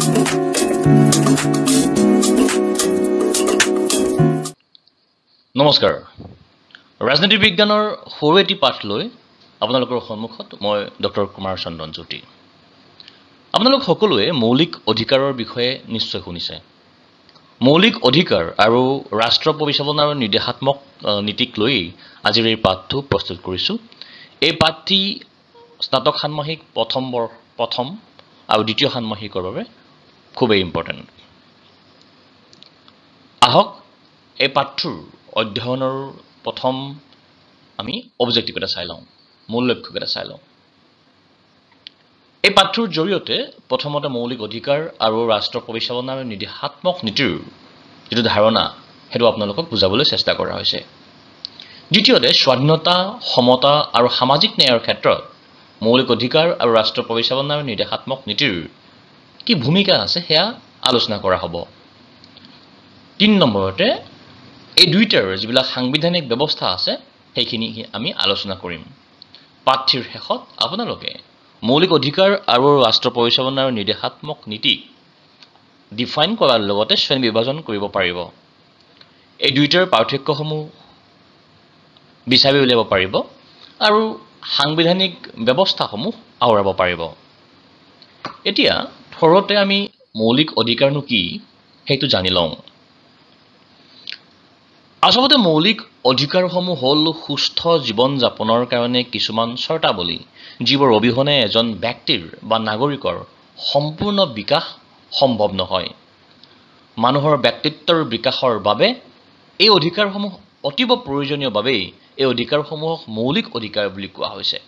নমস্কাৰ ৰাজনীতি বিজ্ঞানৰ সৰু এটি পাঠ লৈ আপোনালোকৰ সন্মুখত মই ডক্টৰ কুমাৰ চন্দন জ্যোতি আপোনালোক সকলোৱে মৌলিক অধিকাৰৰ বিষয়ে নিশ্চয় শুনিছে মৌলিক অধিকাৰ আৰু ৰাষ্ট্ৰ পৰিচালনা আৰু নিৰ্দেশাত্মক নীতিক লৈ আজিৰ এই পাঠটো প্ৰস্তুত কৰিছো এই পাঠটি স্নাতক ষান্মাসিক প্ৰথম আৰু দ্বিতীয় ষান্মাসিকৰ বাবে খুবেই ইম্পৰ্টেন্ট আহক এই পাঠটোৰ অধ্যয়নৰ প্ৰথম আমি অবজেক্টিভ এটা চাই লওঁ মূল লক্ষ্যকেইটা চাই লওঁ এই পাঠটোৰ জৰিয়তে প্ৰথমতে মৌলিক অধিকাৰ আৰু ৰাষ্ট্ৰ পৰিচালনা আৰু নিৰ্দেশাত্মক নীতিৰ যেটো ধাৰণা হেতু আপোনালোকক বুজাবলৈ চেষ্টা কৰা হৈছে দ্বিতীয়তে স্বাধীনতা সমতা আৰু সামাজিক ন্যায়ৰ ক্ষেত্ৰত মৌলিক অধিকাৰ আৰু ৰাষ্ট্ৰ পৰিচালনা আৰু নিৰ্দেশাত্মক নীতিৰ কি ভূমিকা আছে হেয়া আলোচনা কৰা হ'ব 3 নম্বৰতে এই দুইটাৰ যিবিলাক সাংবিধানিক ব্যৱস্থা আছে সেইখিনি আমি আলোচনা কৰিম পাঠটিৰ শেষত আপোনালোকে মৌলিক অধিকাৰ আৰু ৰাষ্ট্ৰ পৰিচালনা আৰু নিৰ্দেশাত্মক নীতি ডিফাইন কৰাৰ লগতে শ্ৰেণী বিভাজন কৰিব পাৰিব এই দুইটাৰ পাৰ্থক্যসমূহ বিচাৰি উলিয়াব পাৰিব আৰু সাংবিধানিক ব্যৱস্থাসমূহ আওৰাব পাৰিব এতিয়া থৰতে আমি মৌলিক অধিকাৰনো কি হেতু জানি লওঁ আচলতে মৌলিক অধিকাৰসমূহ হ'ল সুস্থ জীৱন যাপনৰ কাৰণে কিছুমান শৰ্তাৱলী যিবোৰ অবিহনে এজন ব্যক্তিৰ বা নাগৰিকৰ সম্পূৰ্ণ বিকাশ সম্ভৱ নহয় মানুহৰ ব্যক্তিত্বৰ বিকাশৰ বাবে এই অধিকাৰসমূহ অতিব প্ৰয়োজনীয় বাবে এই অধিকাৰসমূহক মৌলিক অধিকাৰ বুলি কোৱা হৈছে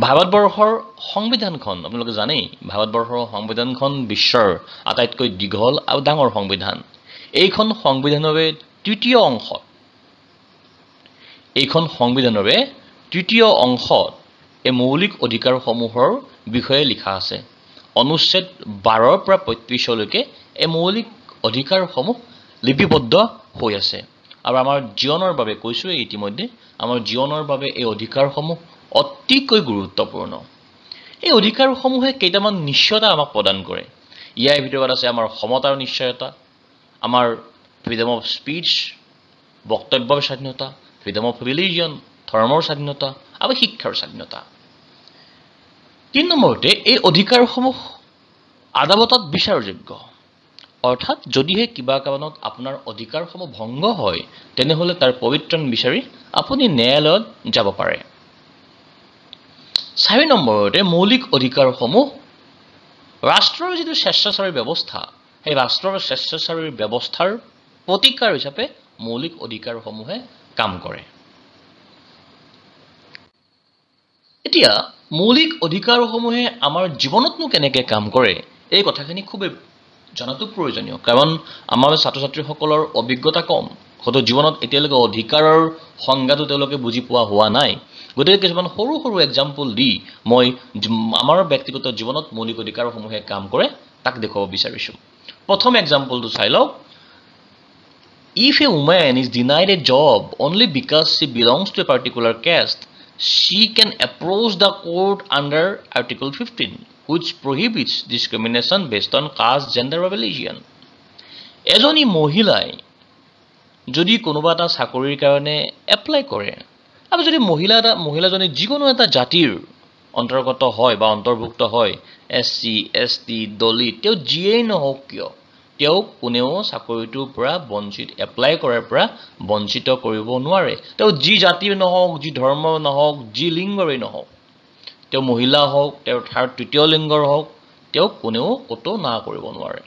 ভাৰতবৰ্ষৰ সংবিধানখন আপোনালোকে জানেই ভাৰতবৰ্ষৰ সংবিধানখন বিশ্বৰ আটাইতকৈ দীঘল আৰু ডাঙৰ সংবিধান এইখন সংবিধানৰে তৃতীয় অংশত এই মৌলিক অধিকাৰসমূহৰ বিষয়ে লিখা আছে অনুচ্ছেদ 12 পৰা 35 লৈকে এই মৌলিক অধিকাৰসমূহ লিপিবদ্ধ হৈ আছে আৰু আমাৰ জীৱনৰ বাবে কৈছো ইতিমধ্যে আমাৰ জীৱনৰ বাবে এই অধিকাৰসমূহ অতিকৈ গুৰুত্বপূৰ্ণ এই অধিকাৰসমূহে কেইটামান নিশ্চয়তা আমাক প্ৰদান কৰে ইয়াৰ ভিতৰত আছে আমাৰ সমতাৰ নিশ্চয়তা আমাৰ ফ্ৰীডম অফ স্পীচ বক্তব্যৰ স্বাধীনতা ফ্ৰীডম অফ ৰিলিজিয়ন ধৰ্মৰ স্বাধীনতা আৰু শিক্ষাৰ স্বাধীনতা 3 নম্বৰতে এই অধিকাৰসমূহ আদালতত বিচাৰযোগ্য অৰ্থাৎ যদিহে কিবা কাৰণত আপোনাৰ অধিকাৰসমূহ ভংগ হয় তেনেহলে তাৰ পৰিত্ৰাণ বিচাৰি আপুনি ন্যায়ালয়ত যাব পাৰে 4 নম্বৰতে মৌলিক অধিকাৰসমূহ ৰাষ্ট্ৰৰ যিটো স্বেচ্ছাচাৰী ব্যৱস্থা এই ৰাষ্ট্ৰৰ স্বেচ্ছাচাৰী ব্যৱস্থাৰ প্ৰতিকাৰ হিচাপে মৌলিক অধিকাৰসমূহে কাম কৰে এতিয়া মৌলিক অধিকাৰসমূহে আমাৰ জীৱনতনো কেনেকৈ কাম কৰে এই কথাখিনি খুব জনাটো প্ৰয়োজনীয় কাৰণ আমাৰ ছাত্ৰ-ছাত্ৰীসকলৰ অভিজ্ঞতা কম হয়তো জীৱনত এতিয়ালৈকে অধিকাৰৰ সংজ্ঞাটো তেওঁলোকে বুজি পোৱা হোৱা নাই গতিকে কিছুমান সৰু সৰু এক্সাম্পল দি মই আমাৰ ব্যক্তিগত জীৱনত মৌলিক অধিকাৰসমূহে কাম কৰে তাক দেখুৱাব বিচাৰিছো প্ৰথম এক্সাম্পলটো চাই লওক if a woman is denied a job only because she belongs to a particular caste she can approach the court under article 15 which prohibits discrimination based on caste gender or religion এজনী মহিলাই যদি কোনোবা এটা চাকৰিৰ কাৰণে apply কৰে আৰু যদি মহিলাজনী যিকোনো এটা জাতিৰ অন্তৰ্গত হয় বা অন্তৰ্ভুক্ত হয় এসসি এসটি দলিত তেও যিয়েই নহওক কিয় তেও কোনেও চাকৰিটোৰ পৰা বঞ্চিত এপ্লাই কৰাৰ পৰা বঞ্চিত কৰিব নোৱাৰে তেও যি জাতিৰ নহওক যি ধৰ্ম নহওক যি লিংগৰে নহওক তেও মহিলা হওক তেও তৃতীয় লিংগৰ হওক তেও কোনেও কতো না কৰিব নোৱাৰে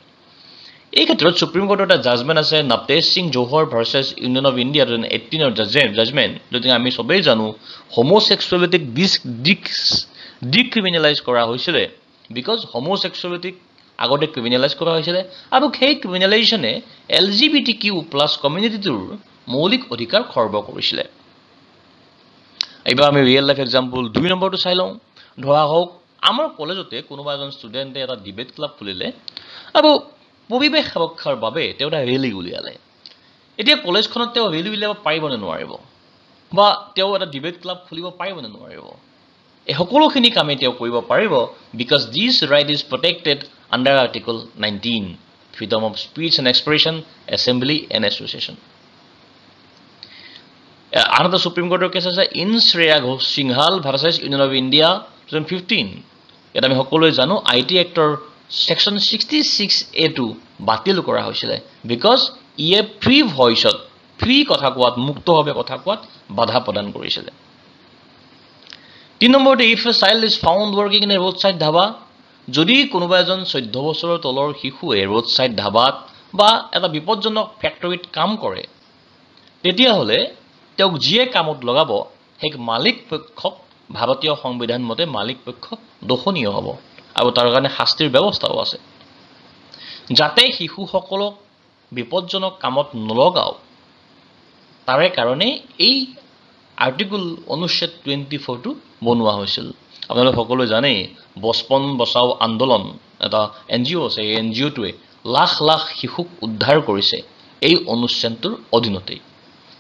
এই ক্ষেত্ৰত সুপ্ৰিম কোৰ্টৰ এটা জাজমেন্ট আছে Navtej Singh Johar versus union of India 2018 ৰ জাজমেন্ট যদি আমি সবেই জানো হোমোসেক্সুৱেলিটিক ডিক্ৰিমিনেলাইজ কৰা হৈছিল বিকজ হোমোসেক্সুৱেলিটিক আগতে ক্ৰিমিনেলাইজ কৰা হৈছিল আৰু সেই ক্ৰিমিনেলাইজেশনে LGBTQ+ কমিউনিটিটোৰ মৌলিক অধিকাৰ খৰ্ব কৰিছিল এইবাৰ আমি ৰিয়েল লাইফ এক্সাম্পল 2 নম্বৰটো চাই লওঁ ধৰা হওক আমাৰ কলেজতে কোনোবা এজন ষ্টুডেণ্টে এটা ডিবেট ক্লাব খুলিলে আৰু পৰিৱেশ সুৰক্ষাৰ বাবে তেওঁ এটা ৰেলী উলিয়ালে এতিয়া কলেজখনত তেওঁ ৰেলী উলিয়াব পাৰিব নে নোৱাৰিব বা তেওঁ এটা ডিবেট ক্লাব খুলিব পাৰিব নে নোৱাৰিব এই সকলোখিনি কামে তেওঁ কৰিব পাৰিব because this right is protected under Article 19, freedom of speech and expression, assembly and association. Another Supreme Court case is in Shreya Singhal versus Union of India 2015. Yet আমি সকলোৱে জানো IT Actor Section 66A2 বাতিল কৰা হৈছিল because ইয়ে free ভয়েসত free কথা কোৱাত মুক্তভাৱে কথা কোৱাত বাধা প্ৰদান কৰিছিল 3 নম্বৰতে if a child is found working in a roadside dhaba যদি কোনোবা এজন 14 বছৰৰ তলৰ শিশুৱে roadside dhabat বা এটা বিপদজনক ফ্যাক্টৰীত কাম কৰে তেতিয়া হলে তেওঁক যিয়ে কামত লগাব সেই মালিক পক্ষক ভাৰতীয় সংবিধান মতে মালিক পক্ষ দোষণীয় হ'ব আৰু তাৰ কাৰণে শাস্তিৰ ব্যৱস্থাও আছে যাতে শিশুসকলক বিপদজনক কামত নলগাও তাৰে কাৰণে এই আৰ্টিকল অনুচ্ছেদ 24 টো বনোৱা হৈছিল আপোনালোক সকলোৱে জানে বচপন বচাও আন্দোলন এটা এনজিও আছে এই এনজিওটোৱে লাখ লাখ শিশুক উদ্ধাৰ কৰিছে এই অনুচ্ছেদটোৰ অধীনতে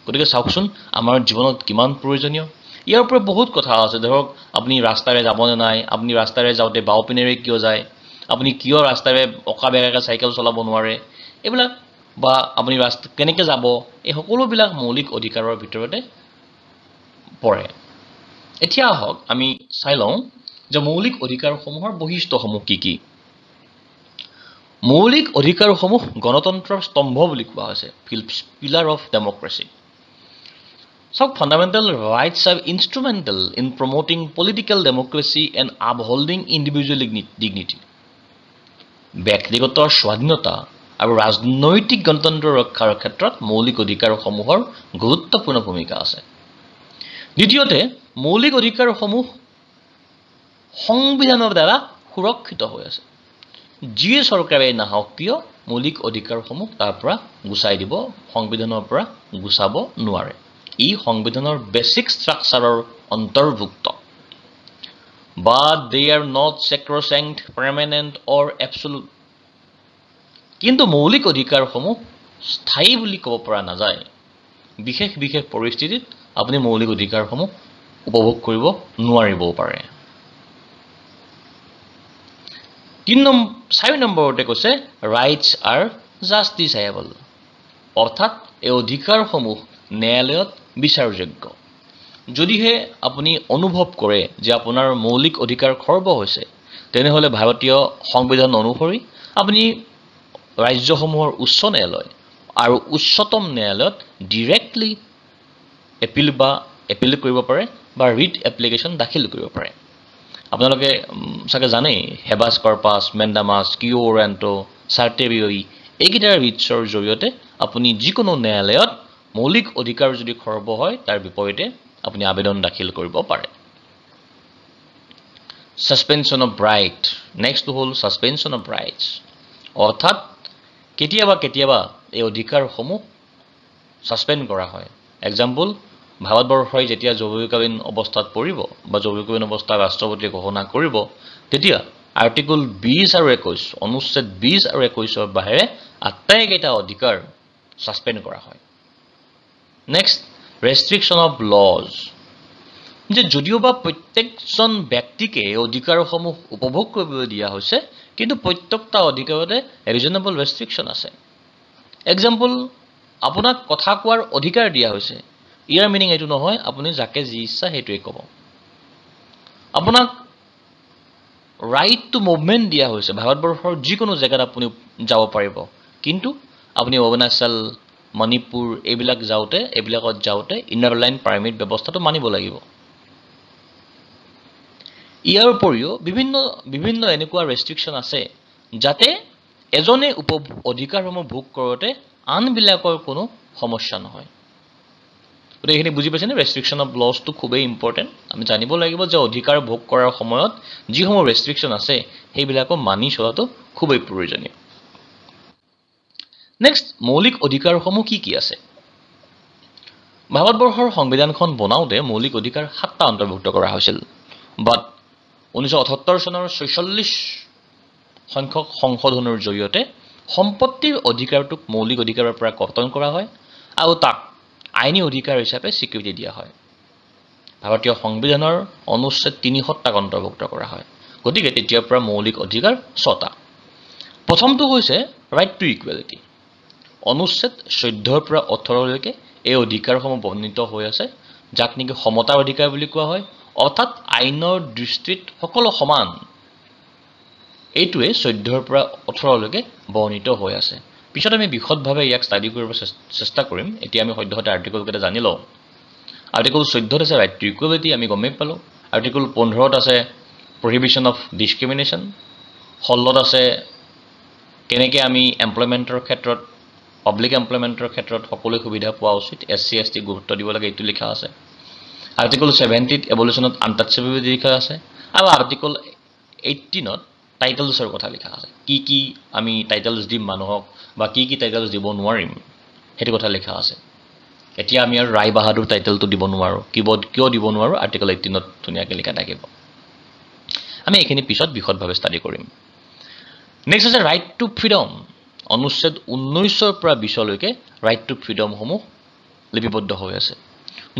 গতিকে চাওকচোন আমাৰ জীৱনত কিমান প্ৰয়োজনীয় ইয়াৰ ওপৰত বহুত কথা আছে ধৰক আপুনি ৰাস্তাৰে যাবনে নাই আপুনি ৰাস্তাৰে যাওতে বাও পিনেৰে কিয় যায় আপুনি কিয় ৰাস্তাৰে অকা বেগাকে সাইকেল চলাব নোৱাৰে এইবিলাক বা আপুনি ৰাস্তা কেনেকৈ যাব এই সকলোবিলাক মৌলিক অধিকাৰৰ ভিতৰতে পৰে এতিয়া হক আমি চাই লওঁ যে মৌলিক অধিকাৰসমূহৰ বৈশিষ্ট্যসমূহ কি কি মৌলিক অধিকাৰসমূহ গণতন্ত্ৰৰ স্তম্ভ বুলি কোৱা হৈছে pillar of democracy So fundamental rights are instrumental in promoting political democracy and upholding individual dignity. ব্যক্তিগত স্বাধীনতা আৰু ৰাজনৈতিক গণতন্ত্ৰ ৰক্ষাৰ ক্ষেত্ৰত মৌলিক অধিকাৰসমূহৰ গুৰুত্বপূৰ্ণ ভূমিকা আছে। দ্বিতীয়তে মৌলিক অধিকাৰসমূহ সংবিধানৰ দ্বাৰা সুৰক্ষিত হৈ আছে। যিয়ে চৰকাৰে নাহক কিয় মৌলিক অধিকাৰসমূহ তাৰ পৰা গুচাই দিব সংবিধানৰ পৰা গুচাব নোৱাৰে। ই সংবিধানৰ বেসিক স্ট্ৰাকচাৰৰ অন্তৰ্ভুক্ত but they are not sacrosanct permanent or absolute কিন্তু মৌলিক অধিকাৰসমূহ স্থায়ী বুলি ক'ব পৰা নাযায় বিশেষ বিশেষ পৰিস্থিতিত আপুনি মৌলিক অধিকাৰসমূহ উপভোগ কৰিব নোৱাৰিবও পাৰে 4 নম্বৰতে কৈছে rights are justiciable অৰ্থাৎ এই অধিকাৰসমূহ ন্যায়ালয়ত বিচাৰযোগ্য যদিহে আপুনি অনুভৱ কৰে যে আপোনাৰ মৌলিক অধিকাৰ খৰ্ব হৈছে তেনেহলে ভাৰতীয় সংবিধান অনুসৰি আপুনি ৰাজ্যসমূহৰ উচ্চ ন্যায়ালয় আৰু উচ্চতম ন্যায়ালয়ত ডাইৰেক্টলি এপিল কৰিব পাৰে বা ৰিট এপ্লিকেশন দাখিল কৰিব পাৰে আপোনালোকে সাকে জানে হেবাস কৰ্পাছ মেন্ডামাস কিউৰেন্টো সাৰ্টেবিয়ই এইকেইটাৰ ৰিটছৰ জৰিয়তে আপুনি যিকোনো ন্যায়ালয়ত মৌলিক অধিকাৰ যদি খৰ্ব হয় তাৰ বিপৰীতে আপুনি আবেদন দাখিল কৰিব পাৰে সাসপেনশন অফ ৰাইট নেক্সট হল সাসপেনশন অফ ৰাইটস অৰ্থাৎ কেতিয়াবা এই অধিকাৰসমূহ সাসপেন্ড কৰা হয় এক্সাম্পল ভাৰতবৰ্ষই যেতিয়া জৰুৰীকালীন অৱস্থাত পৰিব বা জৰুৰীকালীন অৱস্থা ৰাষ্ট্ৰপতিয়ে ঘোষণা কৰিব তেতিয়া আৰ্টিকল 20 আৰু 21 অনুচ্ছেদ 20 আৰু 21 ৰ বাহিৰে আটাইকেইটা অধিকাৰ সাসপেন্ড কৰা হয় Next, restriction of laws. যে যদিওবা প্ৰত্যেকজন ব্যক্তিকে অধিকাৰসমূহ উপভোগ কৰিবলৈ দিয়া হৈছে কিন্তু প্ৰত্যেকটা অধিকাৰতে ৰিজনেবল ৰেষ্ট্ৰিকশন আছে এক্সাম্পল আপোনাক কথা কোৱাৰ অধিকাৰ দিয়া হৈছে ইয়াৰ মিনিং এটো নহয় আপুনি যাকে যি ইচ্ছা হেতুৱে ক'ব আপোনাক ৰাইট টু মুভমেন্ট দিয়া হৈছে ভাৰতবৰ্ষৰ যিকোনো জায়গাত আপুনি যাব পাৰিব কিন্তু আপুনি অৰুণাচল মণিপুৰ এইবিলাকত যাওতে ইনাৰ লাইন পাৰমিট ব্যৱস্থাটো মানিব লাগিব ইয়াৰ উপৰিও বিভিন্ন এনেকুৱা ৰেষ্ট্ৰিকশন আছে যাতে এজনে অধিকাৰসমূহ ভোগ কৰোতে আনবিলাকৰ কোনো সমস্যা নহয় গতিকে এখিনি বুজি পাইছেনে ৰেষ্ট্ৰিকশন অফ লজ টো খুবেই ইম্পৰ্টেন্ট আমি জানিব লাগিব যে অধিকাৰ ভোগ কৰাৰ সময়ত যিসমূহ ৰেষ্ট্ৰিকশন আছে সেইবিলাকো মানি চলাটো খুবেই প্ৰয়োজনীয় Next, মৌলিক অধিকাৰসমূহ কি আছে ভাৰতবৰ্ষৰ সংবিধানখন বনাওতে মৌলিক অধিকাৰ 7টা অন্তৰ্ভুক্ত কৰা হৈছিল বাট 1978 চনৰ 46 সংখ্যক সংশোধনৰ জৰিয়তে সম্পত্তিৰ অধিকাৰটোক মৌলিক অধিকাৰৰ পৰা কৰ্তন কৰা হয় আৰু তাক আইনী অধিকাৰ হিচাপে স্বীকৃতি দিয়া হয় ভাৰতীয় সংবিধানৰ অনুচ্ছেদ 370 অন্তৰ্ভুক্ত কৰা হয় গতিকে তেতিয়াৰ পৰা মৌলিক অধিকাৰ 6টা প্ৰথমটো হৈছে ৰাইট টু ইকুৱেলিটি অনুচ্ছেদ 14 পৰা 18 লৈকে এই অধিকাৰসমূহ বৰ্ণিত হৈ আছে যাক নেকি সমতাৰ অধিকাৰ বুলি কোৱা হয় অৰ্থাৎ আইনৰ দৃষ্টিত সকলো সমান এইটোৱে 14 পৰা 18 লৈকে বৰ্ণিত হৈ আছে পিছত আমি বিশদভাৱে ইয়াক ষ্টাডি কৰিব চেষ্টা কৰিম এতিয়া আমি সদ্যহতে আৰ্টিকল কেইটা জানি লওঁ আৰ্টিকল 14 ত আছে ৰাইট টু ইকুৱেলিটি আমি গমেই পালো আৰ্টিকল 15 ত আছে প্ৰহিবিশ্যন অফ ডিসক্ৰিমিনেশ্যন 16 ত আছে কেনেকৈ আমি এমপ্লয়মেণ্টৰ ক্ষেত্ৰত পাব্লিক এমপ্লয়মেণ্টৰ ক্ষেত্ৰত সকলো সুবিধা পোৱা উচিত এছচি এছটি গুৰুত্ব দিব লাগে এইটো লিখা আছে আৰ্টিকল 70 ত এবলিশ্যন অফ আনটাচেবিলিটি লিখা আছে আৰু আৰ্টিকল 18 ত টাইটেলছৰ কথা লিখা আছে কি আমি টাইটেলছ দিম মানুহক বা কি টাইটেলছ দিব নোৱাৰিম হেতু কথা লিখা আছে এতিয়া আমি আৰু ৰায় বাহাদুৰ টাইটেলটো দিব নোৱাৰো কিয় দিব নোৱাৰো আৰ্টিকল 18 ত ধুনিয়াকৈ লিখা থাকিব আমি এইখিনি পিছত বিশদভাৱে ষ্টাডি কৰিম নেক্সট আছে ৰাইট টু ফ্ৰীডম অনুচ্ছেদ 19 ৰ পৰা 20 লৈকে ৰাইট টু ফ্ৰীডম সমূহ লিপিবদ্ধ হৈ আছে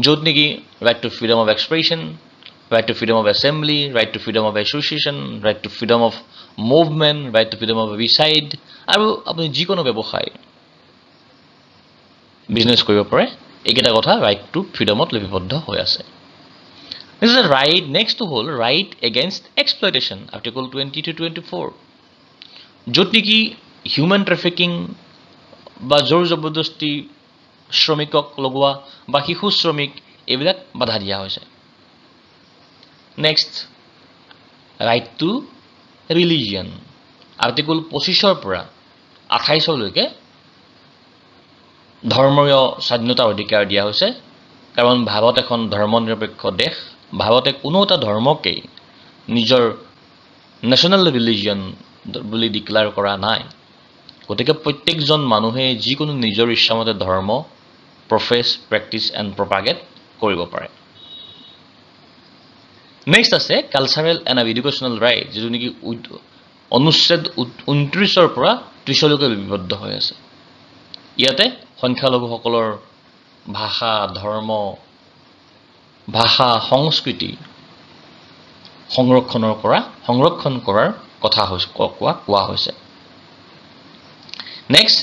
য'ত নেকি right to freedom of expression right to freedom of assembly, right to freedom of association, right to freedom of movement, right to freedom of reside আৰু আপুনি যিকোনো ব্যৱসায় বিজনেছ কৰিব পাৰে এইকেইটা কথা ৰাইট টু ফ্ৰীডমত লিপিবদ্ধ হৈ আছে this is a right next to whole right against exploitation article 20 to 24 য'ত নেকি হিউম্যান ট্ৰাফিকিং বা জোৰ জবৰদস্তি শ্ৰমিকক লগোৱা বা শিশু শ্ৰমিক এইবিলাক বাধা দিয়া হৈছে Next, right to religion. Article 25 পৰা 28 লৈকে ধৰ্মীয় স্বাধীনতাৰ অধিকাৰ দিয়া হৈছে কাৰণ ভাৰত এখন ধৰ্মনিৰপেক্ষ দেশ ভাৰতে কোনো এটা ধৰ্মকে নিজৰ ন্যাশনাল ৰিলিজিয়ন বুলি ডিক্লেয়াৰ কৰা নাই গতিকে প্ৰত্যেকজন মানুহে যিকোনো নিজৰ ইচ্ছামতে ধৰ্ম প্ৰফেছ প্ৰেক্টিছ এণ্ড প্ৰপাগেট কৰিব পাৰে Next আছে কালচাৰেল এণ্ড এডুকেশ্যনেল ৰাইট যিটো নেকি অনুচ্ছেদ 29 ৰ পৰা 30 লৈকে লিপিবদ্ধ হৈ আছে ইয়াতে সংখ্যালঘুসকলৰ ভাষা সংস্কৃতি সংৰক্ষণ কৰাৰ কথা কোৱা হৈছে নেক্সট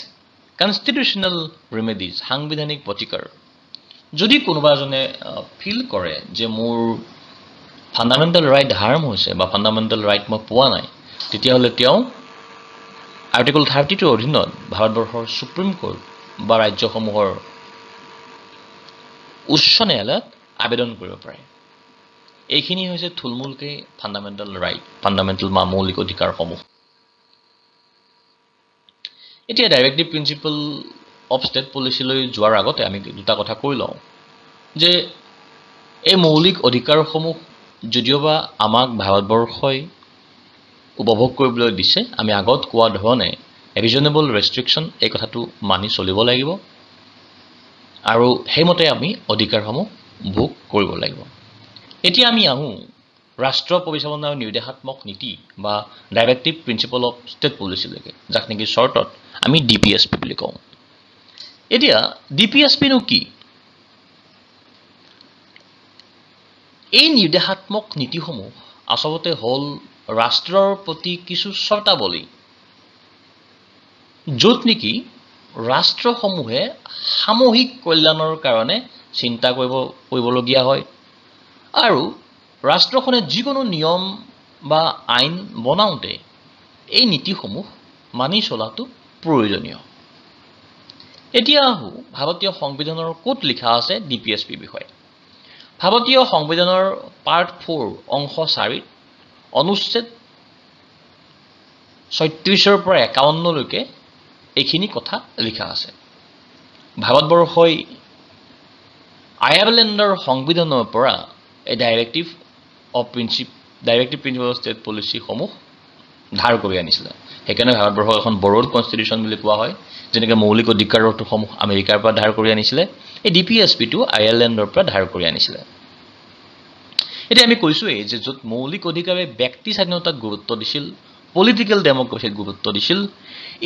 কনষ্টিটিউচনেল ৰেমেডিজ সাংবিধানিক প্ৰতিকাৰ যদি কোনোবা এজনে ফিল কৰে যে মোৰ ফান্ডামেন্টাল ৰাইট হাৰ্ম হৈছে বা ফান্ডামেন্টাল ৰাইট মই পোৱা নাই তেতিয়াহলে তেওঁ আৰ্টিকল 32 অধীনত ভাৰতবৰ্ষৰ সুপ্ৰিম কোৰ্ট বা ৰাজ্যসমূহৰ উচ্চ ন্যায়ালয়ত আবেদন কৰিব পাৰে এইখিনি হৈছে থুলমূলকে ফান্ডামেন্টাল ৰাইট ফান্ডামেন্টাল মৌলিক অধিকাৰসমূহ এতিয়া directive principle of state policy লৈ যোৱাৰ আগতে আমি দুটা কথা কৈ লওঁ যে এই মৌলিক অধিকাৰসমূহ যদিওবা আমাক ভাৰতবৰ্ষই উপভোগ কৰিবলৈ দিছে আমি আগত কোৱা ধৰণে ৰিজনেবল ৰেষ্ট্ৰিকশন এই কথাটো মানি চলিব লাগিব আৰু হেমতে আমি অধিকাৰসমূহ ভোগ কৰিব লাগিব এতিয়া আমি আহোঁ ৰাষ্ট্ৰ পৰিচালনা আৰু নিৰ্দেশাত্মক নীতি বা directive principle of state policy লৈকে যাক নেকি শৰ্টত আমি ডিপিএছপি বুলি কওঁ এতিয়া ডিপিএছপি নো কি এই নিৰ্দেশাত্মক নীতিসমূহ আচলতে হল ৰাষ্ট্ৰৰ প্ৰতি কিছু চৰ্তাৱলী য'ত নেকি ৰাষ্ট্ৰসমূহে সামূহিক কল্যাণৰ কাৰণে চিন্তা কৰিবলগীয়া হয় আৰু ৰাষ্ট্ৰখনে যিকোনো নিয়ম বা আইন বনাওঁতে এই নীতিসমূহ মানি চলাটো প্ৰয়োজনীয় এতিয়া ভাৰতীয় সংবিধানৰ ক'ত লিখা আছে ডিপিএছপি বিষয়ে ভাৰতীয় সংবিধানৰ পাৰ্ট 4 অংশ 4 অনুচ্ছেদ 36 ৰ পৰা 51 লৈকে এইখিনি কথা লিখা আছে ভাৰতবৰ্ষই আয়াৰলেণ্ডৰ সংবিধানৰ পৰা এই directive principle of state policy সমূহ ধাৰ কৰি আনিছিলে সেইকাৰণে ভাৰতবৰ্ষক এখন বৰড কনষ্টিটিউচন বুলি কোৱা হয় যেনেকৈ মৌলিক অধিকাৰসমূহ আমেৰিকাৰ পৰা ধাৰ কৰি আনিছিলে এই ডিপিএছপিটো আয়াৰলেণ্ডৰ পৰা ধাৰ কৰি আনিছিলে এতিয়া আমি কৈছোৱে যে য'ত মৌলিক অধিকাৰে ব্যক্তি স্বাধীনতাক গুৰুত্ব দিছিল পলিটিক্যাল ডেমক্ৰেসিক গুৰুত্ব দিছিল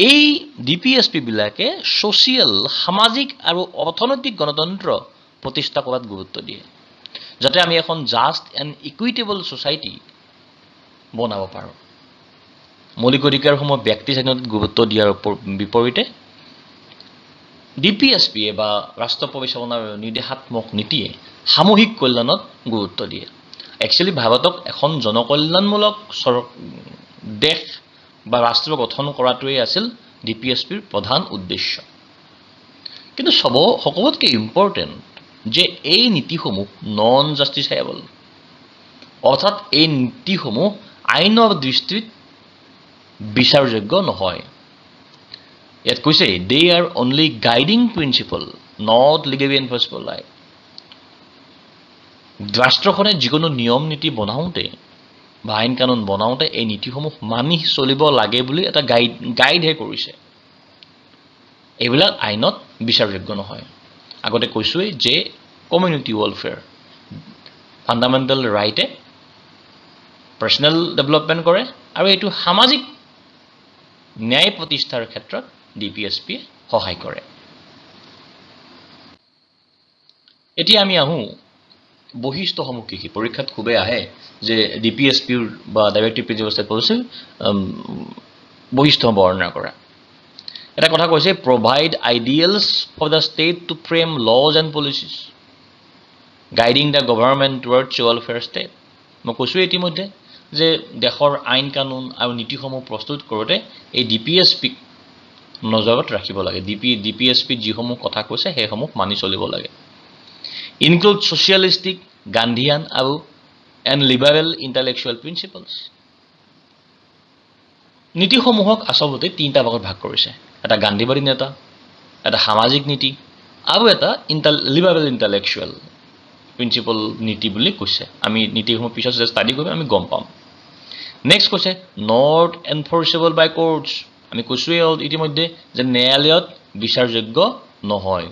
এই ডিপিএছপি বিলাকে সোশিয়াল সামাজিক আৰু অৰ্থনৈতিক গণতন্ত্ৰ প্ৰতিষ্ঠা কৰাত গুৰুত্ব দিয়ে যাতে আমি এখন জাস্ট এণ্ড ইকুইটেবল সোসাইটি বনাব পাৰো মৌলিক অধিকাৰসমূহ ব্যক্তি স্বাধীনতাত গুৰুত্ব দিয়াৰ বিপৰীতে ডিপিএছপিয়ে বা ৰাষ্ট্ৰ পৰিচালনাৰ নিৰ্দেশাত্মক নীতিয়ে সামূহিক কল্যাণত গুৰুত্ব দিয়ে একচুৱেলি ভাৰতক এখন জনকল্যাণমূলক দেশ বা ৰাষ্ট্ৰ গঠন কৰাটোৱেই আছিল ডিপিএছপিৰ প্ৰধান উদ্দেশ্য কিন্তু সকলোতকৈ ইম্পৰ্টেণ্ট যে এই নীতিসমূহ নন জাষ্টিচাইবল অৰ্থাৎ এই নীতিসমূহ আইনৰ দৃষ্টিত বিচাৰযোগ্য নহয় ইয়াত কৈছে they are only guiding principle not legally enforceable ৰাষ্ট্ৰখনে যিকোনো নিয়ম নীতি বনাওঁতে বা আইন কানুন বনাওঁতে এই নীতিসমূহ মানি চলিব লাগে বুলি এটা গাইডহে কৰিছে এইবিলাক আইনত বিচাৰযোগ্য নহয় আগতে কৈছোৱেই যে কমিউনিটি ৱেলফেয়াৰ ফাণ্ডামেণ্টেল ৰাইটে পাৰ্চনেল ডেভেলপমেণ্ট কৰে আৰু এইটো সামাজিক ন্যায় প্ৰতিষ্ঠাৰ ক্ষেত্ৰত ডিপিএছপিয়ে সহায় কৰে এতিয়া আমি আহোঁ বৈশিষ্ট্যসমূহ কি পৰীক্ষাত খুবেই আহে যে ডিপিএছপিৰ বা ডাইৰেক্টিভ প্ৰিন্সিপল ষ্টেট পলিচিৰ বৈশিষ্ট্য বৰ্ণনা কৰা এটা কথা কৈছে provide ideals for the state to frame laws and policies guiding the government towards welfare state মই কৈছোঁ ইতিমধ্যে যে দেশৰ আইন কানুন আৰু নীতিসমূহ প্ৰস্তুত কৰোঁতে এই ডিপিএছপিক নজৰত ৰাখিব লাগে ডিপিএছপিত যিসমূহ কথা কৈছে সেইসমূহ মানি চলিব লাগে ইনক্লুড ছ'চিয়েলিষ্টিক গান্ধীয়ান আৰু এণ্ড লিবাৰেল ইণ্টেলেকচুৱেল প্ৰিন্সিপলছ নীতিসমূহক আচলতে তিনিটা ভাগত ভাগ কৰিছে এটা গান্ধীবাদী নেতা এটা সামাজিক নীতি আৰু এটা লিবাৰেল ইণ্টেলেকচুৱেল প্ৰিন্সিপল নীতি বুলি কৈছে আমি নীতিসমূহ পিছত যেতিয়া ষ্টাডি কৰিম আমি গম পাম নেক্সট কৈছে নট এনফৰ্চেবল বাই কোৰ্টছ আমি কৈছোঁৱেই ইতিমধ্যে যে ন্যায়ালয়ত বিচাৰযোগ্য নহয়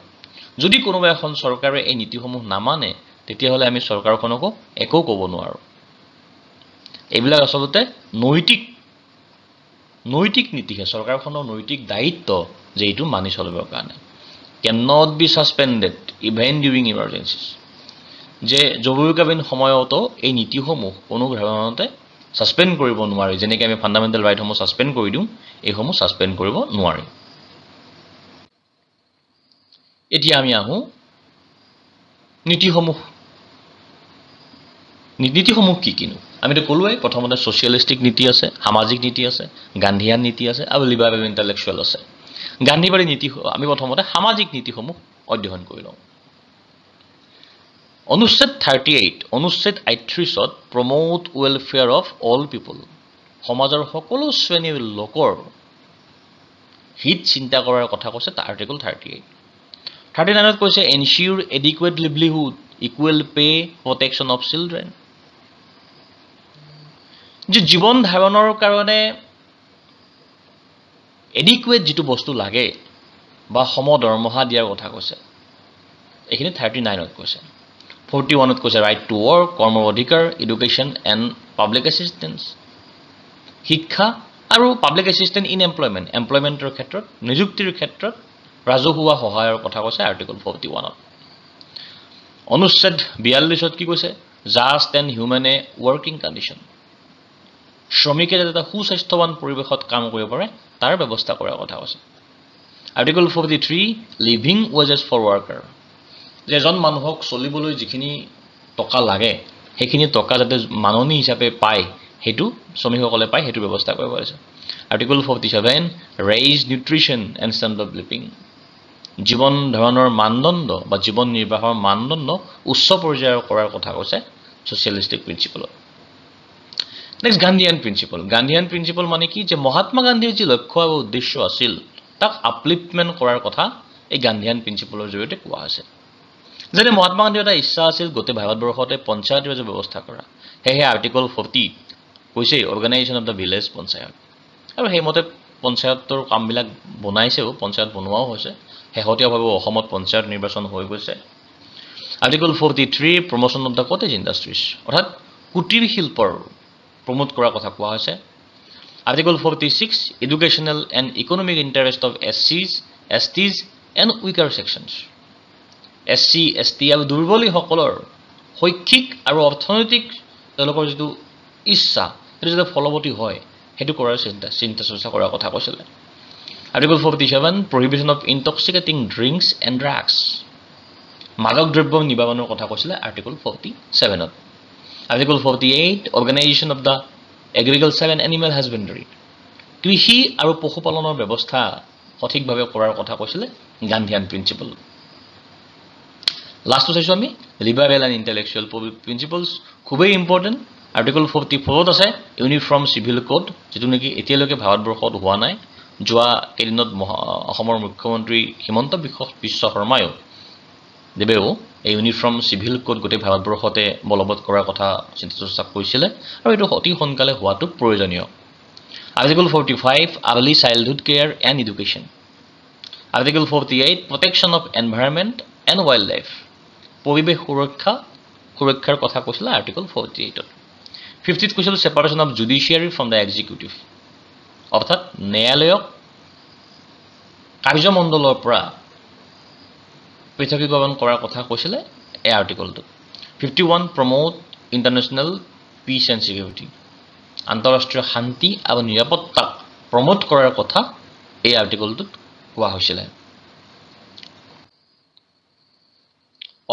যদি কোনোবা এখন চৰকাৰে এই নীতিসমূহ নামানে তেতিয়াহ'লে আমি চৰকাৰখনকো একো ক'ব নোৱাৰোঁ এইবিলাক আচলতে নৈতিক নীতিহে চৰকাৰখনৰ নৈতিক দায়িত্ব যে এইটো মানি চলিবৰ কাৰণে can not be suspended even during emergencies যে জৰুৰীকালীন সময়তো এই নীতিসমূহ কোনো ধৰণতে ছাছপেণ্ড কৰিব নোৱাৰি যেনেকৈ আমি ফাণ্ডামেণ্টেল ৰাইটসমূহ ছাছপেণ্ড কৰি দিওঁ এইসমূহ ছাছপেণ্ড কৰিব নোৱাৰি এতিয়া আমি আহোঁ নীতিসমূহ কি কিনো আমিতো ক'লোৱেই প্ৰথমতে ছ'চিয়েলিষ্টিক নীতি আছে সামাজিক নীতি আছে গান্ধীয়ান নীতি আছে আৰু লিবাৰেল ইণ্টেলেকচুৱেল আছে গান্ধীবাদী নীতি আমি প্ৰথমতে সামাজিক নীতিসমূহ অধ্যয়ন কৰি লওঁ অনুচ্ছেদ 38ত প্ৰমোট ৱেলফেয়াৰ অফ অল পিপল সমাজৰ সকলো শ্ৰেণীৰ লোকৰ হিত চিন্তা কৰাৰ কথা কৈছে আৰ্টিকল 39ত কৈছে ensure adequate livelihood equal pay protection of children যে জীৱন ধাৰণৰ কাৰণে এডিকুৱেট যিটো বস্তু লাগে বা সম দৰমহা দিয়াৰ কথা কৈছে এইখিনি 39ত কৈছে 41ত কৈছে ৰাইট টু ৱৰ্ক কৰ্মৰ অধিকাৰ এডুকেশ্যন এণ্ড পাব্লিক এছিষ্টেঞ্চ শিক্ষা আৰু পাব্লিক এছিষ্টেঞ্চ ইন এমপ্লয়মেণ্টৰ ক্ষেত্ৰত নিযুক্তিৰ ক্ষেত্ৰত ৰাজহুৱা সহায়ৰ কথা কৈছে আৰ্টিকল 41ত অনুচ্ছেদ 42ত কি কৈছে জাষ্ট এণ্ড হিউমেনে ৱৰ্কিং কণ্ডিশ্যন শ্ৰমিকে যাতে এটা সুস্বাস্থ্যৱান পৰিৱেশত কাম কৰিব পাৰে তাৰ ব্যৱস্থা কৰাৰ কথা কৈছে article 43 living wages for worker যে এজন মানুহক চলিবলৈ যিখিনি টকা লাগে সেইখিনি টকা যাতে মাননি হিচাপে পায় সেইটো শ্ৰমিকসকলে পায় সেইটো ব্যৱস্থা কৰিব পাৰিছে article 47 raise nutrition and standard of living জীৱন ধাৰণৰ মানদণ্ড বা জীৱন নিৰ্বাহৰ মানদণ্ড উচ্চ পৰ্যায়ৰ কৰাৰ কথা কৈছে ছ'চিয়েলিষ্টিক প্ৰিন্সিপলত নেক্সট গান্ধীয়ান প্ৰিন্সিপল মানে কি যে মহাত্মা গান্ধীৰ যি লক্ষ্য আৰু উদ্দেশ্য আছিল তাক আপলিফমেণ্ট কৰাৰ কথা এই গান্ধীয়ান প্ৰিন্সিপলৰ জৰিয়তে কোৱা হৈছে যেনে মহাত্মা গান্ধীৰ এটা ইচ্ছা আছিল গোটেই ভাৰতবৰ্ষতে পঞ্চায়ত ৰাজৰ ব্যৱস্থা কৰা সেয়েহে আৰ্টিকল 40 কৈছে organisation of the village panchayat আৰু সেইমতে পঞ্চায়তৰ কামবিলাক বনাইছেও পঞ্চায়ত বনোৱাও হৈছে শেহতীয়াভাৱে অসমত পঞ্চায়ত নিৰ্বাচন হৈ গৈছে article 43 promotion of the cottage industries অৰ্থাৎ কুটিৰ শিল্পৰ প্ৰমোট কৰাৰ কথা কোৱা হৈছে article 46 educational and economic interest of SCs and weaker sections SC ST আৰু দুৰ্বলীসকলৰ শৈক্ষিক আৰু অৰ্থনৈতিক তেওঁলোকৰ যিটো ইচ্ছা সেইটো যাতে ফলৱতী হয় সেইটো কৰাৰ চিন্তা চৰ্চা কৰাৰ কথা কৈছিলে article 47 prohibition of intoxicating drinks and drugs মাদক দ্ৰব্য নিবাৰণৰ কথা কৈছিলে আৰ্টিকল 47ত article 48 organisation of the agriculture and animal husbandry কৃষি আৰু পশুপালনৰ ব্যৱস্থা সঠিকভাৱে কৰাৰ কথা কৈছিলে গান্ধীয়ান প্ৰিন্সিপল লাষ্টটো চাইছোঁ আমি লিবাৰেল এণ্ড ইণ্টেলেকচুৱেল প্ৰিন্সিপলছ খুবেই ইম্পৰ্টেণ্ট আৰ্টিকল 44ত আছে ইউনিফৰ্ম চিভিল কোড যেটো নেকি এতিয়ালৈকে ভাৰতবৰ্ষত হোৱা নাই যোৱা কেইদিনত অসমৰ মুখ্যমন্ত্ৰী হিমন্ত বিশ্ব শৰ্মায়ো দেৱেও এই ইউনিফৰ্ম চিভিল কোড গোটেই ভাৰতবৰ্ষতে বলবৎ কৰাৰ কথা চিন্তা চৰ্চা কৰিছিলে আৰু এইটো অতি সোনকালে হোৱাটো প্ৰয়োজনীয় article 45 early childhood care and education article 48 protection of environment and wildlife পৰিৱেশ সুৰক্ষাৰ কথা কৈছিলে আৰ্টিকল 48ত 50th কৈছিল separation of judiciary from the executive অৰ্থাৎ ন্যায়ালয়ক কাৰ্যমণ্ডলৰ পৰা পৃথকীকৰণ কৰাৰ কথা কৈছিলে এই আৰ্টিকলটো 51 promote international peace and security আন্তঃৰাষ্ট্ৰীয় শান্তি আৰু নিৰাপত্তাক প্ৰমোট কৰাৰ কথা এই আৰ্টিকলটোত কোৱা হৈছিলে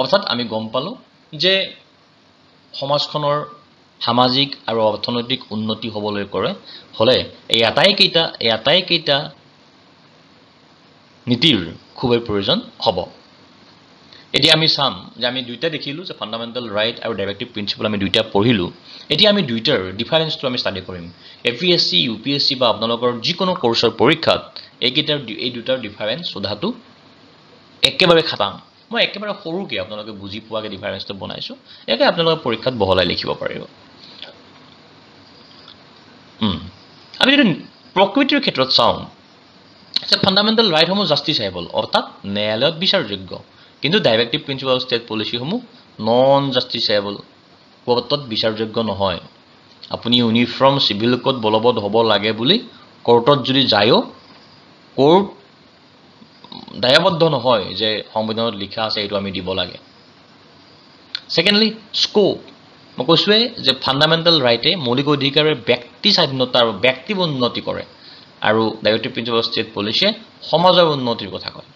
অৰ্থাৎ আমি গম পালো যে সমাজখনৰ সামাজিক আৰু অৰ্থনৈতিক উন্নতি হ'বলৈ হলে এই আটাইকেইটা নীতিৰ খুবেই প্ৰয়োজন হ'ব এতিয়া আমি চাম যে আমি দুইটা দেখিলো যে ফান্ডামেন্টাল ৰাইট আৰু ডাইৰেক্টিভ প্ৰিন্সিপল আমি দুইটা পঢ়িলো এতিয়া আমি দুইটাৰ ডিফাৰেন্সটো আমি ষ্টাডি কৰিম এপিএসসি ইউপিএসসি বা আপোনালোকৰ যিকোনো কোৰ্সৰ পৰীক্ষাত এই দুটাৰ ডিফাৰেন্স সোধাটো একেবাৰে খাটাং মই একেবাৰে সৰুকে আপোনালোকে বুজি পোৱাকে ডিফাৰেন্সটো বনাইছো একে আপোনালোকে পৰীক্ষাত বহলাই লিখিব পাৰিব আমি যদি প্ৰকৃতিৰ ক্ষেত্ৰত চাওঁ যে ফান্ডামেন্টাল ৰাইট সমূহ জাষ্টিচাইবল অৰ্থাৎ ন্যায়ালয়ত বিচাৰযোগ্য কিন্তু ডাইৰেক্টিভ প্ৰিন্সিপল ষ্টেট পলিচি সমূহ নন জাষ্টিচাইবল কোৰ্টত বিচাৰযোগ্য নহয় আপুনি ইউনিফৰ্ম চিভিল কোড বলবৎ হ'ব লাগে বুলি কোৰ্টত যদি যায়ও কোৰ্ট দায়বদ্ধ নহয় যে সংবিধানত লিখা আছে এইটো আমি দিব লাগে সেকেন্ডলি স্কোপ মই কৈছোৱে যে ফান্ডামেন্টাল ৰাইটে মৌলিক অধিকাৰৰ ব্যক্তি স্বাধীনতা আৰু ব্যক্তি উন্নতি কৰে আৰু ডাইৰেক্টিভ প্ৰিন্সিপল ষ্টেট পলিচিয়ে সমাজৰ উন্নতিৰ কথা কয়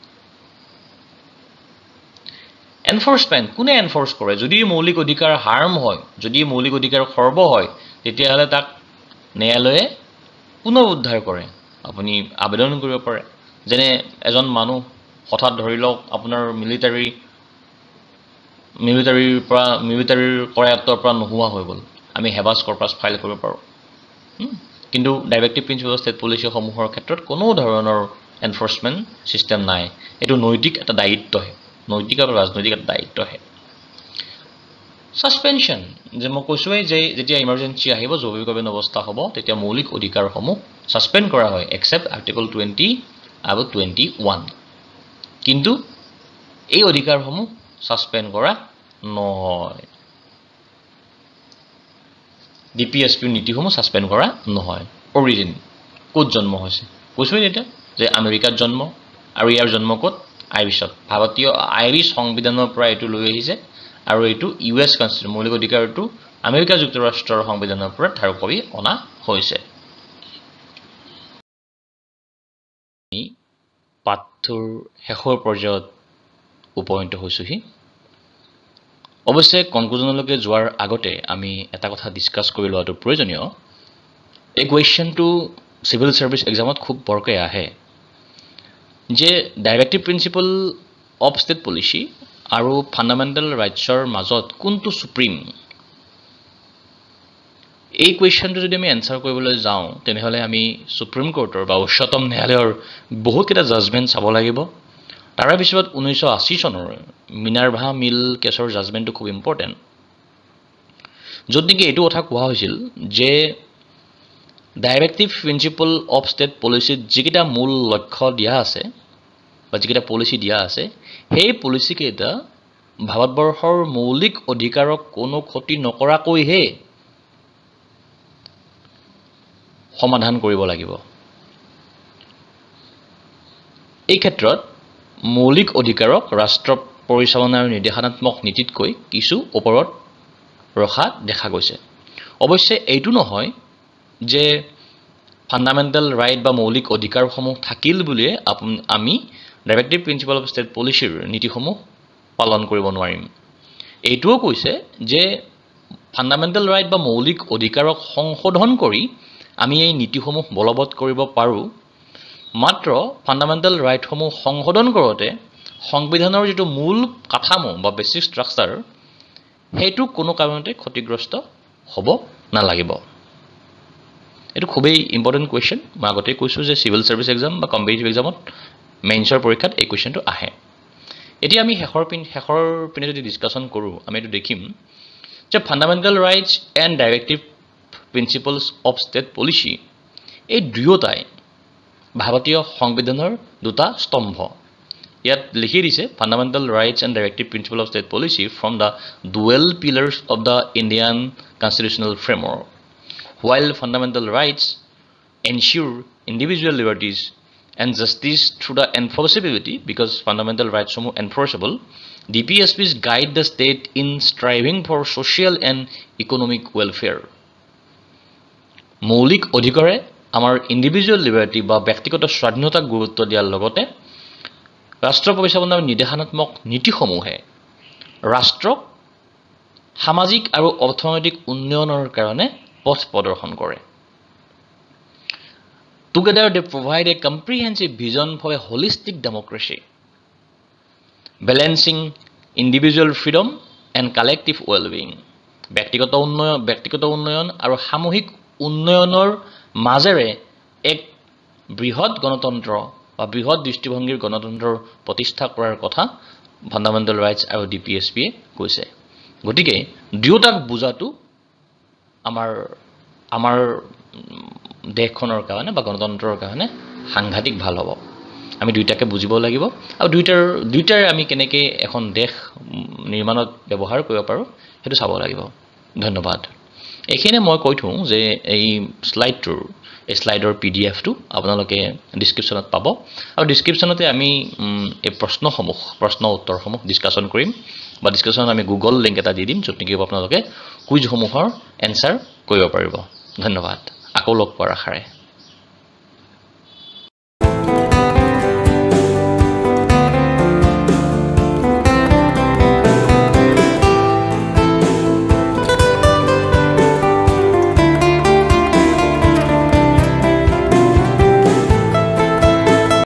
এনফোৰ্সমেন্ট কোনে এনফোৰ্স কৰে যদি মৌলিক অধিকাৰ হাৰ্ম হয় যদি মৌলিক অধিকাৰ খৰ্ব হয় তেতিয়াহলে তাক ন্যায়ালয়ে পুনৰ উদ্ধাৰ কৰে আপুনি আবেদন কৰিব পাৰে যেনে এজন মানুহ হঠাৎ ধৰি লওক আপোনাৰ মিলিটাৰীৰ কৰায়ত্বৰ পৰা নোহোৱা হৈ গ'ল আমি হেবাস কৰ্পাছ ফাইল কৰিব পাৰোঁ কিন্তু ডাইৰেক্টিভ প্ৰিন্সিপল ষ্টেট পলিচি সমূহৰ ক্ষেত্ৰত কোনো ধৰণৰ এনফোৰ্সমেন্ট সিস্টেম নাই এটো নৈতিক এটা দায়িত্বহে নৈতিক আৰু ৰাজনৈতিক এটা দায়িত্বহে সাসপেনশন যে মই কৈছোৱে যে যেতিয়া ইমাৰ্জেন্সি আহিব জৰুৰীকালীন অৱস্থা হ'ব তেতিয়া মৌলিক অধিকাৰসমূহ সাসপেন্ড কৰা হয় এক্সেপ্ট আৰ্টিকল 20 আৰু 21 কিন্তু এই অধিকাৰসমূহ সাসপেন্ড কৰা নহয় ডিপিএসপিৰ নীতিসমূহ সাসপেন্ড কৰা নহয় অৰিজিন ক'ত জন্ম হৈছে কৈছোৱে এটা যে আমেৰিকাত জন্ম আৰু ইয়াৰ জন্ম ক'ত আইৰিছত ভাৰতীয় আইৰিছ সংবিধানৰ পৰা এটো লৈ আহিছে আৰু এটো ইউএছ কনষ্টিটিউচন মৌলিক অধিকাৰটো আমেৰিকা যুক্তৰাষ্ট্ৰৰ সংবিধানৰ পৰা ধাৰ কৰি অনা হৈছে পাঠৰ শেষৰ পৰ্যায়ত উপনীত হৈছোহি অৱশ্যে কনক্লুজনলৈকে যোৱাৰ আগতে আমি এটা কথা ডিসকাস কৰি লোৱাটো প্ৰয়োজনীয় এই কোৱেশ্চনটো সিভিল সাৰ্ভিস এক্সামত খুব বৰকে আহে যে directive principle of state policy আৰু ফান্ডামেন্টাল ৰাইটছৰ মাজত কোনটো সুপ্ৰিম এই কোৱেশ্চনটো যদি আমি এনসাৰ কৰিবলৈ যাওঁ তেনেহলে আমি সুপ্ৰিম কোৰ্টৰ বা উচ্চতম ন্যায়ালয়ৰ বহুত কেইটা জাজমেন্ট চাব লাগিব তাৰ পিছত 1980 চনৰ মিনাৰ্ভা মিল কেছৰ জাজমেন্টটো খুব ইম্পৰ্টেন্ট য'ত নেকি এইটো কথা কোৱা হৈছিল যে ডাইৰেক্টিভ প্ৰিন্সিপল অফ ষ্টেট পলিচিত যিকেইটা মূল লক্ষ্য দিয়া আছে বা যিকেইটা পলিচি দিয়া আছে সেই পলিচি কেইটা ভাৰতবৰ্ষৰ মৌলিক অধিকাৰক কোনো ক্ষতি নকৰাকৈহে সমাধান কৰিব লাগিব এই ক্ষেত্ৰত মৌলিক অধিকাৰক ৰাষ্ট্ৰ পৰিচালনাৰ নিৰ্দেশনাত্মক নীতিতকৈ কিছু ওপৰত ৰখা দেখা গৈছে অৱশ্যে এইটো নহয় যে ফাণ্ডামেণ্টেল ৰাইট বা মৌলিক অধিকাৰসমূহ থাকিল বুলিয়ে আমি ডাইৰেক্টিভ প্ৰিন্সিপাল অফ ষ্টেট পলিচিৰ নীতিসমূহ পালন কৰিব নোৱাৰিম। এইটোও কৈছে যে ফাণ্ডামেণ্টেল ৰাইট বা মৌলিক অধিকাৰক সংশোধন কৰি আমি এই নীতিসমূহ বলবৎ কৰিব পাৰোঁ। মাত্ৰ ফাণ্ডামেণ্টেল ৰাইটসমূহ সংশোধন কৰোঁতে সংবিধানৰ যিটো মূল কাঠামো বা বেছিক ষ্ট্ৰাকচাৰ সেইটো কোনো কাৰণতে ক্ষতিগ্ৰস্ত হ'ব নালাগিব। এইটো খুবেই ইম্পৰ্টেণ্ট কুৱেশ্যন। মই আগতেই কৈছোঁ যে চিভিল ছাৰ্ভিচ এক্সাম বা কম্পিটিটিভ এক্সামত মেইনছৰ পৰীক্ষাত এই কুৱেশ্যনটো আহে। এতিয়া আমি শেষৰ পিনে যদি ডিছকাশ্যন কৰোঁ আমি এইটো দেখিম যে fundamental rights and directive principles of state policy এই দুয়োটাই ভাৰতীয় সংবিধানৰ দুটা স্তম্ভ। ইয়াত লিখি দিছে fundamental rights and directive principle of state policy from the dual pillars of the Indian constitutional framework. While fundamental rights ensure individual liberties and justice through the enforceability, because fundamental rights are enforceable, DPSPs guide the state in striving for social and economic welfare. মৌলিক অধিকাৰে আমাৰ individual liberty বা ব্যক্তিগত স্বাধীনতাক গুৰুত্ব দিয়াৰ লগতে ৰাষ্ট্ৰ পৰিচালনাৰ নিৰ্দেশনাত্মক নীতিসমূহে ৰাষ্ট্ৰক সামাজিক আৰু অৰ্থনৈতিক উন্নয়নৰ কাৰণে পথ প্ৰদৰ্শন কৰে। Together they provide a comprehensive vision for a holistic democracy, balancing individual freedom and collective well-being. ব্যক্তিগত উন্নয়ন আৰু সামূহিক উন্নয়নৰ মাজেৰে এক বৃহৎ গণতন্ত্ৰ বা বৃহৎ দৃষ্টিভংগীৰ গণতন্ত্ৰৰ প্ৰতিষ্ঠা কৰাৰ কথা ফাণ্ডামেণ্টেল ৰাইটছ আৰু DPSPয়ে কৈছে। গতিকে দুয়োটাক বুজাটো আমাৰ দেশখনৰ কাৰণে বা গণতন্ত্ৰৰ কাৰণে সাংঘাতিক ভাল হ'ব। আমি দুইটাকে বুজিব লাগিব আৰু দুইটাৰে আমি কেনেকৈ এখন দেশ নিৰ্মাণত ব্যৱহাৰ কৰিব পাৰোঁ সেইটো চাব লাগিব। ধন্যবাদ। এইখিনি মই কৈ থওঁ যে এই শ্লাইডৰ PDF টো আপোনালোকে ডিছক্ৰিপশ্যনত পাব আৰু ডিছক্ৰিপশ্যনতে আমি এই প্ৰশ্ন উত্তৰসমূহ ডিছকাশ্যন কৰিম বা ডিছকাশ্যনত আমি গুগল লিংক এটা দি দিম য'ত নেকি আপোনালোকে কুইজসমূহৰ এনচাৰ কৰিব পাৰিব। ধন্যবাদ। আকৌ লগ পোৱাৰ আশাৰে।